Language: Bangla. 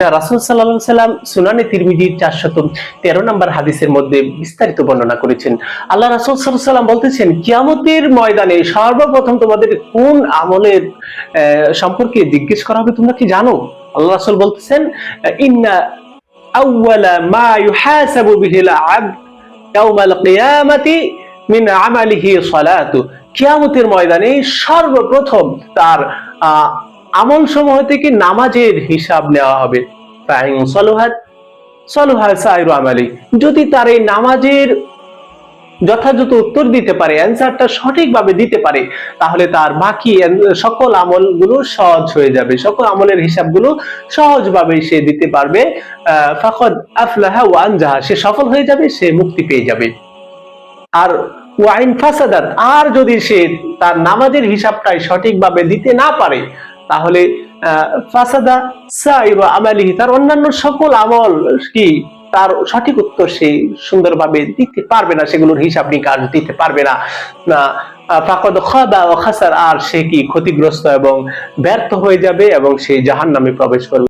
রাসূল সাল্লাল্লাহু আলাইহি সাল্লাম সুনানে তিরমিজির 413 নম্বর হাদিসের মধ্যে বিস্তারিত বর্ণনা করেছেন। আল্লাহ রাসূল সাল্লাল্লাহু আলাইহি সাল্লাম বলতেছেন, কিয়ামতের ময়দানে সর্বপ্রথম তোমাদের কোন আমলের সম্পর্কে জিজ্ঞেস করা হবে তোমরা কি জানো? আল্লাহ রাসূল বলতেছেন, ইন্না আউওয়ালা মা ইউহাসাবু বিহিল আবদ ইয়াউমাল কিয়ামাতি মিন আমালিহি সালাতু। কিয়ামতের ময়দানে সর্বপ্রথম তার আমল সমূহ থেকে নামাজের হিসাব নেওয়া হবে। যদি তার এই নামাজের যথাযথ উত্তর দিতে পারে, অ্যান্সারটা সঠিকভাবে দিতে পারে, তাহলে তার বাকি সকল আমলগুলো সহজ হয়ে যাবে, সকল আমলের হিসাবগুলো সহজভাবে সে দিতে পারবে। ফাকাদ আফলাহা ওয়া আনজাহা, সে সফল হয়ে যাবে, সে মুক্তি পেয়ে যাবে। আর ওয়াইন ফাসাদাত, আর যদি সে তার নামাজের হিসাবটাই সঠিকভাবে দিতে না পারে, তাহলে ফাসাদা সাইরু আমালিহি, তার অন্যান্য সকল আমল কি তার সঠিক উত্তর সে সুন্দরভাবে দিতে পারবে না, সেগুলোর হিসাব নিকাশ দিতে পারবে না। ফাকাদ খাবা ওয়া খাসার, আর সে কি ক্ষতিগ্রস্ত এবং ব্যর্থ হয়ে যাবে এবং সে জাহান্নামে প্রবেশ করবে।